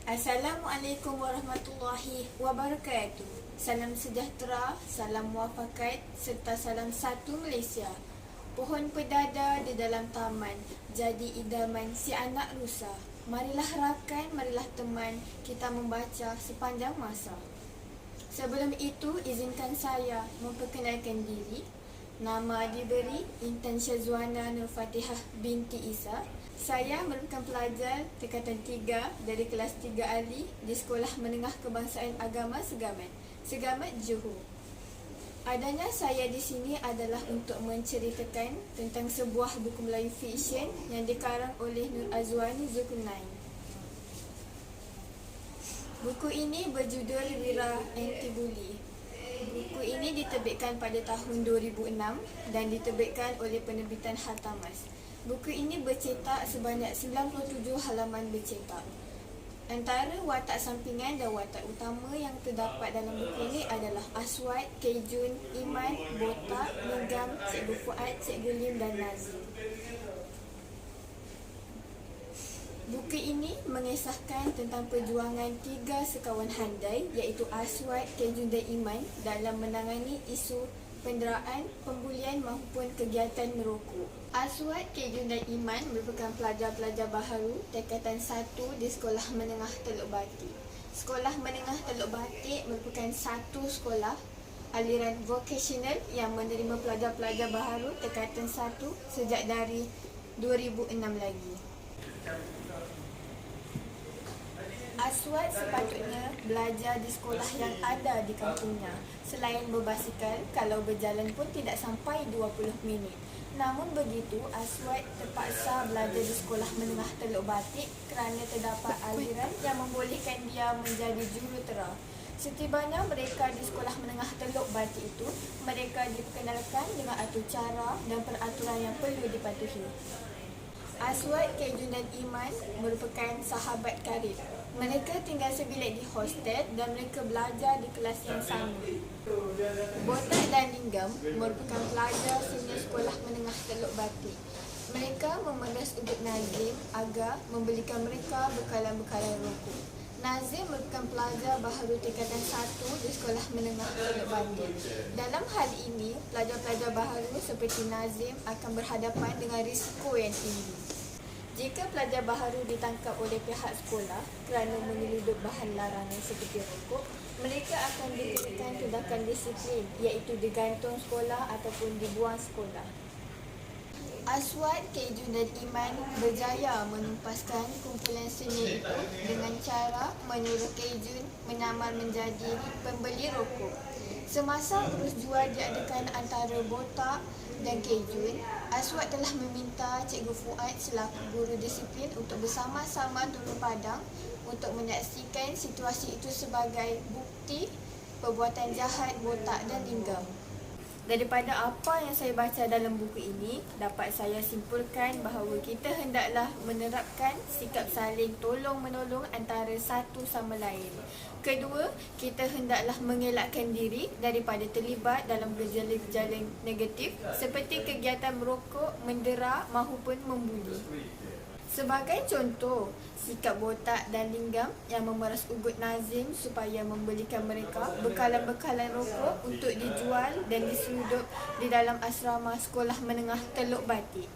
Assalamualaikum warahmatullahi wabarakatuh. Salam sejahtera, salam muafakat serta salam satu Malaysia. Pohon pedada di dalam taman jadi idaman si anak rusa. Marilah rakan, marilah teman, kita membaca sepanjang masa. Sebelum itu, izinkan saya memperkenalkan diri. Nama diberi Intan Syazwana Nur Fatihah binti Isa. Saya merupakan pelajar tingkatan 3 dari kelas 3 Ali di Sekolah Menengah Kebangsaan Agama Segamat, Segamat Johor. Adanya saya di sini adalah untuk menceritakan tentang sebuah buku Melayu fiksyen yang dikarang oleh Nur Azwani Zulkarnain. Buku ini berjudul Wira Anti-Bully. Buku ini diterbitkan pada tahun 2006 dan diterbitkan oleh penerbitan Hartamas. Buku ini bercetak sebanyak 97 halaman bercetak. Antara watak sampingan dan watak utama yang terdapat dalam buku ini adalah Aswad, Kejun, Iman, Botak, Linggam, Cikgu Fuad, Cikgu Lim dan Nazim. Buku ini mengisahkan tentang perjuangan 3 sekawan handai iaitu Aswad, Kejun dan Iman dalam menangani isu penderaan, pembulian maupun kegiatan merokok. Aswad, Kejun dan Iman merupakan pelajar-pelajar baharu tingkatan 1 di Sekolah Menengah Teluk Batik. Sekolah Menengah Teluk Batik merupakan satu sekolah aliran vokasional yang menerima pelajar-pelajar baharu tingkatan 1 sejak dari 2006 lagi. Aswad sepatutnya belajar di sekolah yang ada di kampungnya. Selain berbasikal, kalau berjalan pun tidak sampai 20 minit. Namun begitu, Aswad terpaksa belajar di Sekolah Menengah Teluk Batik kerana terdapat aliran yang membolehkan dia menjadi jurutera. Setibanya mereka di Sekolah Menengah Teluk Batik itu, mereka diperkenalkan dengan atur cara dan peraturan yang perlu dipatuhi. Aswad, Kejun dan Iman merupakan sahabat karib. Mereka tinggal sebilik di hostel dan mereka belajar di kelas yang sama. Botak dan Linggam merupakan pelajar senior Sekolah Menengah Teluk Batik. Mereka memeras ubud Nazim agar membelikan mereka bekalan-bekalan rokok. Nazim merupakan pelajar baharu tingkatan 1 di Sekolah Menengah Teluk Batik. Dalam hal ini, pelajar-pelajar baharu seperti Nazim akan berhadapan dengan risiko yang tinggi. Jika pelajar baharu ditangkap oleh pihak sekolah kerana menyelundup bahan larangan seperti rokok, mereka akan dikenakan tindakan disiplin iaitu digantung sekolah ataupun dibuang sekolah. Aswad, Kejun dan Iman berjaya menumpaskan kumpulan senior itu dengan cara menyuruh Kejun menyamar menjadi pembeli rokok. Semasa urus jual diadakan antara Botak dan Kejun, Aswad telah meminta Cikgu Fuad selaku guru disiplin untuk bersama-sama turun padang untuk menyaksikan situasi itu sebagai bukti perbuatan jahat Botak dan Linggam. Daripada apa yang saya baca dalam buku ini, dapat saya simpulkan bahawa kita hendaklah menerapkan sikap saling tolong-menolong antara satu sama lain. Kedua, kita hendaklah mengelakkan diri daripada terlibat dalam gejala-gejala negatif seperti kegiatan merokok, mendera maupun membuli. Sebagai contoh, sikap Botak dan Linggam yang memeras ubud Nazim supaya membelikan mereka bekalan-bekalan rokok untuk dijual dan diseludup di dalam asrama Sekolah Menengah Teluk Batik.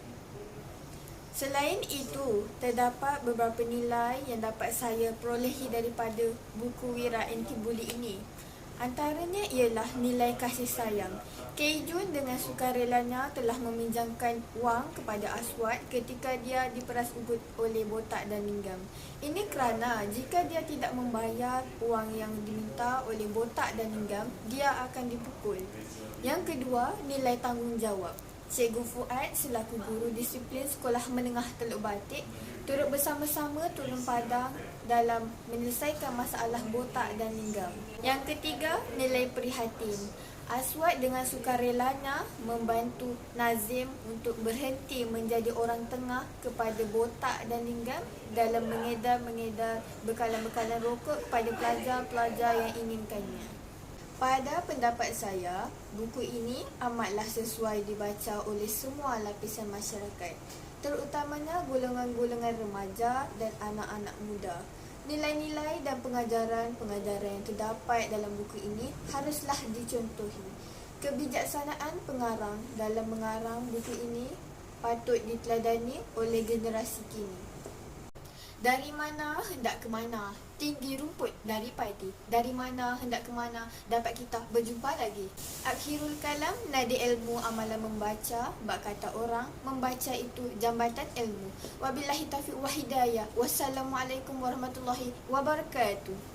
Selain itu, terdapat beberapa nilai yang dapat saya perolehi daripada buku Wira Anti-Bully ini. Antaranya ialah nilai kasih sayang. Kejun dengan sukarelanya telah meminjamkan wang kepada Aswad ketika dia diperas ubud oleh Botak dan Linggam. Ini kerana jika dia tidak membayar wang yang diminta oleh Botak dan Linggam, dia akan dipukul. Yang kedua, nilai tanggungjawab. Cikgu Fuad selaku guru disiplin Sekolah Menengah Teluk Batik turut bersama-sama turun padang dalam menyelesaikan masalah Botak dan Linggam. Yang ketiga, nilai prihatin. Aswad dengan sukarelanya membantu Nazim untuk berhenti menjadi orang tengah kepada Botak dan Linggam dalam mengedar bekalan-bekalan rokok kepada pelajar-pelajar yang inginkannya. Pada pendapat saya, buku ini amatlah sesuai dibaca oleh semua lapisan masyarakat, terutamanya golongan-golongan remaja dan anak-anak muda. Nilai-nilai dan pengajaran-pengajaran yang terdapat dalam buku ini haruslah dicontohi. Kebijaksanaan pengarang dalam mengarang buku ini patut diteladani oleh generasi kini. Dari mana hendak ke mana? Tinggi rumput dari padi. Dari mana hendak ke mana? Dapat kita berjumpa lagi. Akhirul kalam, nadi ilmu amalan membaca. Bak kata orang, membaca itu jambatan ilmu. Wabillahi taufiq wa hidayah. Wassalamualaikum warahmatullahi wabarakatuh.